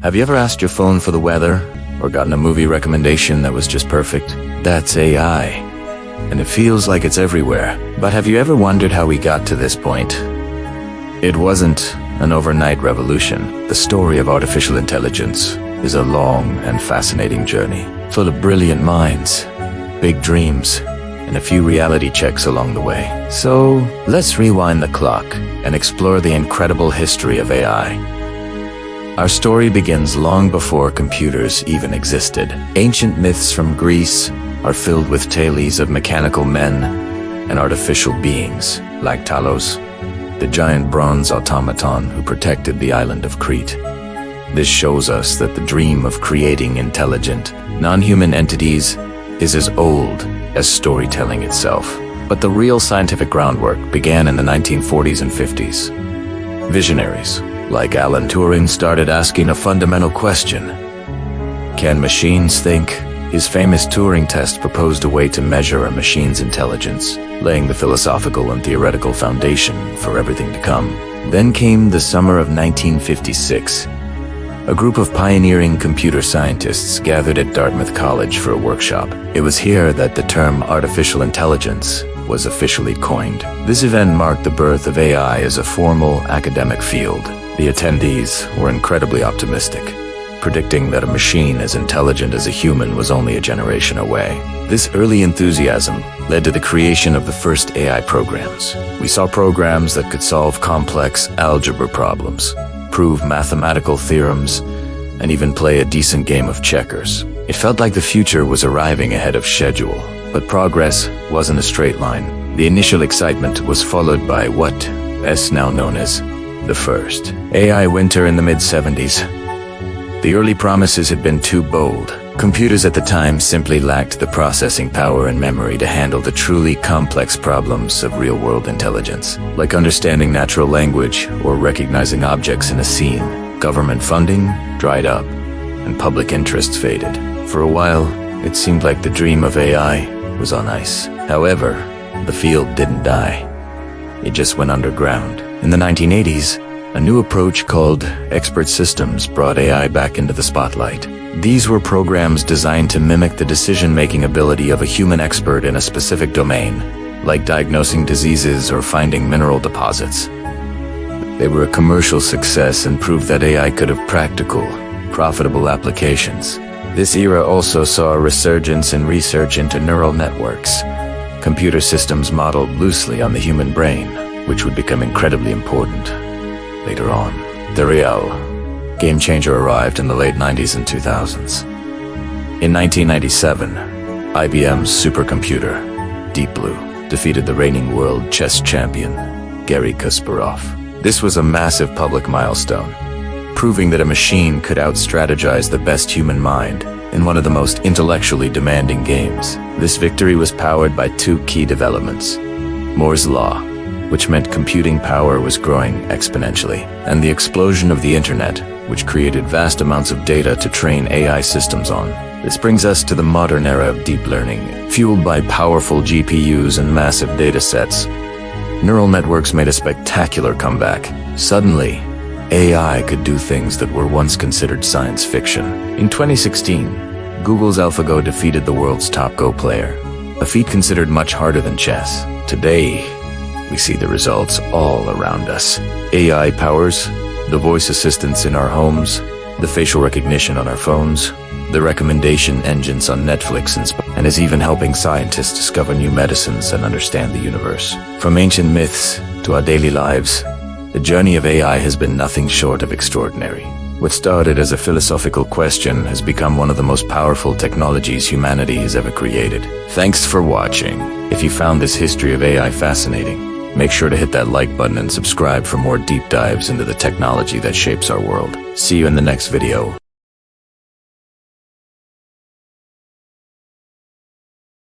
Have you ever asked your phone for the weather, or gotten a movie recommendation that was just perfect? That's AI, and it feels like it's everywhere. But have you ever wondered how we got to this point? It wasn't an overnight revolution. The story of artificial intelligence is a long and fascinating journey, full of brilliant minds, big dreams, and a few reality checks along the way. So let's rewind the clock and explore the incredible history of AI. Our story begins long before computers even existed. Ancient myths from Greece are filled with tales of mechanical men and artificial beings, like Talos, the giant bronze automaton who protected the island of Crete. This shows us that the dream of creating intelligent, non-human entities is as old as storytelling itself. But the real scientific groundwork began in the 1940s and 50s. Visionaries like Alan Turing started asking a fundamental question: can machines think? His famous Turing test proposed a way to measure a machine's intelligence, laying the philosophical and theoretical foundation for everything to come. Then came the summer of 1956. A group of pioneering computer scientists gathered at Dartmouth College for a workshop. It was here that the term artificial intelligence was officially coined. This event marked the birth of AI as a formal academic field. The attendees were incredibly optimistic, predicting that a machine as intelligent as a human was only a generation away. This early enthusiasm led to the creation of the first AI programs. We saw programs that could solve complex algebra problems, prove mathematical theorems, and even play a decent game of checkers. It felt like the future was arriving ahead of schedule, but progress wasn't a straight line. The initial excitement was followed by what is now known as the first AI winter in the mid-70s. The early promises had been too bold. Computers at the time simply lacked the processing power and memory to handle the truly complex problems of real-world intelligence, like understanding natural language or recognizing objects in a scene. Government funding dried up, and public interest faded. For a while, it seemed like the dream of AI was on ice. However, the field didn't die. It just went underground. In the 1980s, a new approach called expert systems brought AI back into the spotlight. These were programs designed to mimic the decision-making ability of a human expert in a specific domain, like diagnosing diseases or finding mineral deposits. They were a commercial success and proved that AI could have practical, profitable applications. This era also saw a resurgence in research into neural networks, computer systems modeled loosely on the human brain, which would become incredibly important later on. The real game changer arrived in the late 90s and 2000s. In 1997, IBM's supercomputer, Deep Blue, defeated the reigning world chess champion, Garry Kasparov. This was a massive public milestone, proving that a machine could out-strategize the best human mind in one of the most intellectually demanding games. This victory was powered by two key developments: Moore's Law, which meant computing power was growing exponentially, and the explosion of the internet, which created vast amounts of data to train AI systems on. This brings us to the modern era of deep learning. Fueled by powerful GPUs and massive data sets, neural networks made a spectacular comeback. Suddenly, AI could do things that were once considered science fiction. In 2016, Google's AlphaGo defeated the world's top Go player, a feat considered much harder than chess. Today, we see the results all around us. AI powers the voice assistants in our homes, the facial recognition on our phones, the recommendation engines on Netflix, and is even helping scientists discover new medicines and understand the universe. From ancient myths to our daily lives, the journey of AI has been nothing short of extraordinary. What started as a philosophical question has become one of the most powerful technologies humanity has ever created. Thanks for watching. If you found this history of AI fascinating, make sure to hit that like button and subscribe for more deep dives into the technology that shapes our world. See you in the next video.